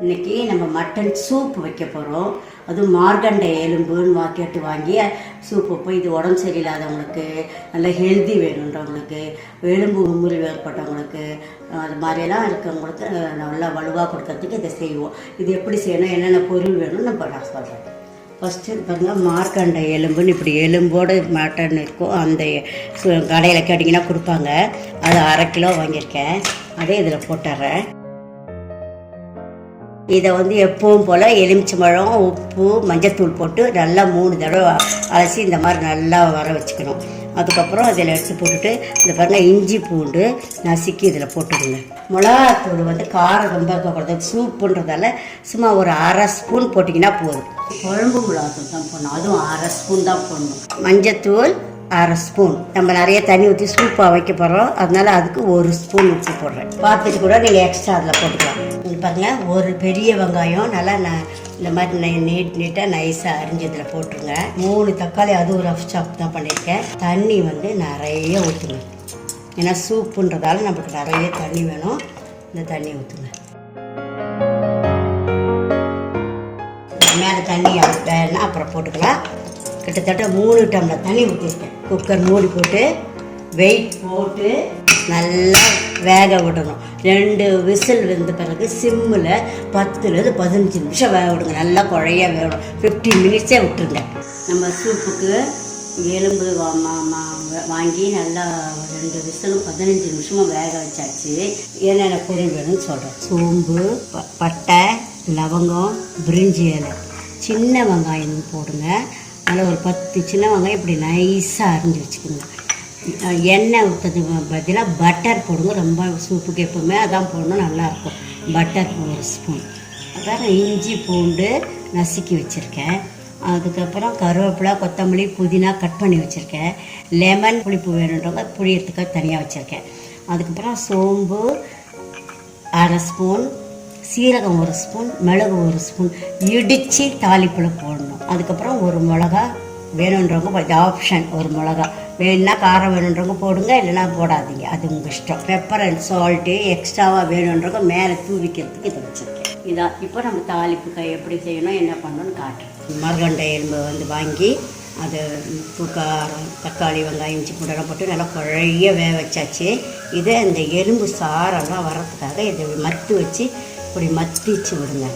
இன்றைக்கி நம்ம mutton soup வைக்க போகிறோம். அதுவும் மார்கண்டை எலும்புன்னு கேட்டு வாங்கி சூப் வைப்போம். இது உடம்பு சரியில்லாதவங்களுக்கு, நல்ல ஹெல்தி வேணுன்றவங்களுக்கு, எலும்பு முறிவு ஏற்பட்டவங்களுக்கு, அது மாதிரியெல்லாம் இருக்கவங்களுக்கு நல்லா வலுவாக கொடுக்கறதுக்கு இதை செய்வோம். இது எப்படி செய்யணும், என்னென்ன பொருள் வேணும்னு நான் சொல்கிறேன். ஃபஸ்ட்டு பாருங்கள், மார்கண்டை எலும்புன்னு இப்படி எலும்போடு மட்டன் இருக்கும். அந்த கடையில் கேட்டிங்கன்னா கொடுப்பாங்க. அது 1/2 கிலோ வாங்கியிருக்கேன். அதே இதில் போட்டுறேன். இதை எப்பவும் போல் எலுமிச்சம்பழம், உப்பு, மஞ்சத்தூள் போட்டு நல்லா 3 தடவை அலசி இந்த மாதிரி நல்லா வர வச்சுக்கணும். அதுக்கப்புறம் அதில் எடுத்து போட்டுட்டு இந்த பாருங்கள், இஞ்சி பூண்டு நசுக்கி இதில் போட்டுடுங்க. மிளகாத்தூள் காரம் ரொம்ப இருக்கக்கூடாது. சூப்புன்றதால சும்மா ஒரு 1/2 ஸ்பூன் போட்டிங்கன்னா போதும். குழம்பு மிளகாத்தூள் தான் போடணும், அதுவும் 1/2 ஸ்பூன் தான் போடணும். மஞ்சத்தூள் 1/2 ஸ்பூன். நம்ம நிறைய தண்ணி ஊற்றி சூப்பாக வைக்க போகிறோம், அதனால அதுக்கு 1 ஸ்பூன் உப்பு போடுறேன். பார்த்துட்டு கூட நீங்கள் எக்ஸ்ட்ரா அதில் போட்டுக்கலாம். பாருங்கள், ஒரு பெரிய வெங்காயம் நல்லா இந்த மாதிரி நீட்டாக நைஸாக அரிஞ்சு இதில் போட்டுருங்க. 3 தக்காளி, அதுவும் ரஃப் சாப் தான் பண்ணியிருக்கேன். தண்ணி நிறைய ஊற்றுங்க, ஏன்னா சூப்புன்றதால நமக்கு நிறைய தண்ணி வேணும். இந்த தண்ணி ஊற்றுங்க. மேலே தண்ணி வேணா அப்புறம் போட்டுக்கலாம். கிட்டத்தட்ட 3 டம்ளர் தண்ணி ஊற்றிருக்கேன். குக்கர் மூடி போட்டு வெயிட் போட்டு நல்லா வேக விடணும். 2 விசில் வெந்த பிறகு சிம்மில் 10லேருந்து 15 நிமிஷம் வேக விடுங்க. நல்லா குழைய வேகணும். 15 மினிட்ஸே விட்டுருங்க. நம்ம சூப்புக்கு எலும்பு வாங்கி நல்லா 2 விசிலும் 15 நிமிஷமாக வேக வச்சாச்சு. என்னென்ன பொருள் வேணும்னு சொல்கிறேன். சோம்பு, பட்டை, லவங்கம், பிரிஞ்சி இலை, சின்ன வெங்காயம் போடுங்க. அதில் ஒரு 10 சின்ன வெங்காயம் இப்படி நைஸாக அரிஞ்சு வச்சுக்கோங்க. எண்ணெய் ஊற்றுறதுக்கு பதிலாக பட்டர் போடுங்க. ரொம்ப சூப்புக்கு எப்போவுமே அதான் போடணும், நல்லாயிருக்கும். Butter 1 spoon. அப்புறம் இஞ்சி பூண்டு நசுக்கி வச்சுருக்கேன். அதுக்கப்புறம் கருவேப்பிலை, கொத்தமல்லி, புதினா கட் பண்ணி வச்சுருக்கேன். லெமன் புளிப்பு வேணுன்றவங்க புளியத்துக்காக தனியாக வச்சுருக்கேன். அதுக்கப்புறம் சோம்பு 1/2 ஸ்பூன், சீரகம் 1 ஸ்பூன், மிளகு 1 ஸ்பூன் இடித்து தாளிப்பில் போடணும். அதுக்கப்புறம் 1 மிளகா வேணுன்றவங்க, இது ஆப்ஷன், 1 மிளகா வேணுன்னா காரம் வேணுன்றவங்க போடுங்க, இல்லைன்னா போடாதீங்க, அது உங்கள் இஷ்டம். பெப்பர் அண்ட் சால்ட்டு எக்ஸ்ட்ராவாக வேணுன்றவங்க மேலே தூவிக்கிறதுக்கு இதை வச்சுருக்கேன். இதான் இப்போ நம்ம தாளிப்பு எப்படி செய்யணும், என்ன பண்ணணும்னு காட்டுறோம். மார்கண்டை எலும்பு வாங்கி அது உப்பு, காரம், தக்காளி, வெங்காயம், இஞ்சி பூண்டெல்லாம் போட்டு நல்லா குழைய வேக வச்சாச்சு. இதை இந்த எலும்பு சாரெல்லாம் வர்றதுக்காக இதை மத்து வச்சு இப்படி மத்திச்சு விடுங்க.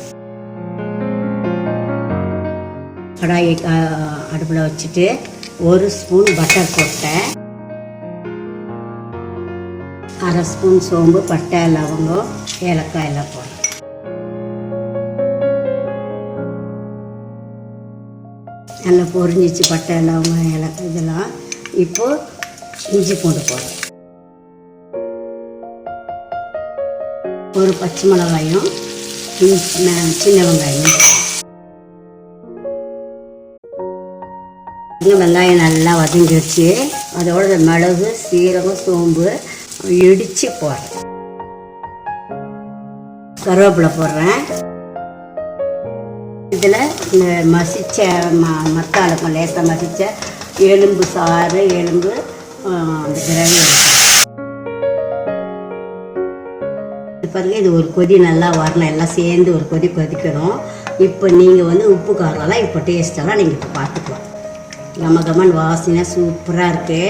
கடாயை அடுப்பில் வச்சுட்டு 1 ஸ்பூன் பட்டர் போட்டேன். 1/2 ஸ்பூன் சோம்பு, பட்டை, லவங்கம், ஏலக்காய் எல்லாம் போடுறேன். நல்லா பொரிஞ்சிச்சு பட்டை, லவங்கம், ஏலக்காய் இதெல்லாம். இப்போது இஞ்சி பூண்டு போடுறேன். ஒரு பச்சை மிளகாயும் சின்ன வெங்காயம். வெங்காயம் நல்லா வதங்கிடுச்சு. அதோட மிளகு, சீரகம், சோம்பு இடித்து போடுறேன். கருவேப்பிலை போடுறேன். இதில் இந்த மசித்த மத்தாளம் லேசாக மசித்த எலும்பு சாறு, எலும்பு அந்த கிரவி பாருங்க. இது ஒரு கொதி நல்லா வரணும், எல்லாம் சேர்ந்து ஒரு கொதி கொதிக்கணும். இப்போ நீங்கள் உப்பு காரம்லாம் இப்போ டேஸ்டெல்லாம் நீங்கள் இப்போ பார்த்துக்கலாம். கமகமன் வாசனை சூப்பராக இருக்குது.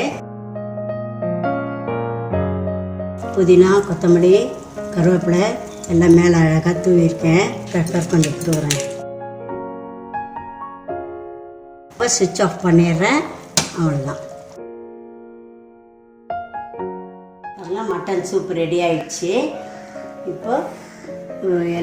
புதினா, கொத்தமல்லி, கருவேப்பிலை எல்லாம் மேலே அழகாக தூவிருக்கேன். கட் பண்ணி எடுத்து வரேன். இப்போ சுவிட்ச் ஆஃப் பண்ணிடுறேன். அவ்வளோதான். அதெல்லாம் மட்டன் சூப் ரெடி ஆயிடுச்சு. இப்போ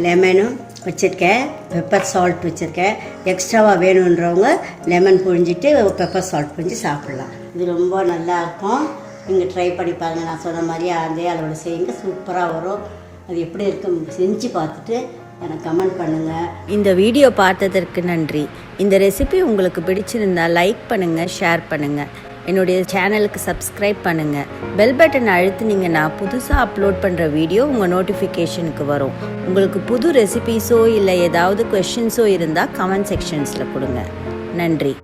லெமனும் வச்சுருக்கேன், பெப்பர் சால்ட் வச்சுருக்கேன். எக்ஸ்ட்ராவாக வேணுன்றவங்க லெமன் புழிஞ்சிட்டு பெப்பர் சால்ட் புழிஞ்சு சாப்பிட்லாம். இது ரொம்ப நல்லா இருக்கும். நீங்கள் ட்ரை பண்ணி பாருங்கள். நான் சொன்ன மாதிரி அதே அளவில் செய்யுங்க, சூப்பராக வரும். அது எப்படி இருக்கும் செஞ்சு பார்த்துட்டு எனக்கு கமெண்ட் பண்ணுங்கள். இந்த வீடியோ பார்த்ததற்கு நன்றி. இந்த ரெசிபி உங்களுக்கு பிடிச்சிருந்தால் லைக் பண்ணுங்கள், ஷேர் பண்ணுங்கள். என்னுடைய சேனலுக்கு சப்ஸ்கிரைப் பண்ணுங்கள். பெல் பட்டன் அழுத்துனீங்கன்னா புதுசாக அப்லோட் பண்ணுற வீடியோ உங்கள் நோட்டிஃபிகேஷனுக்கு வரும். உங்களுக்கு புது ரெசிபீஸோ இல்லை ஏதாவது கொஷின்ஸோ இருந்தால் கமெண்ட் செக்ஷன்ஸில் கொடுங்க. நன்றி.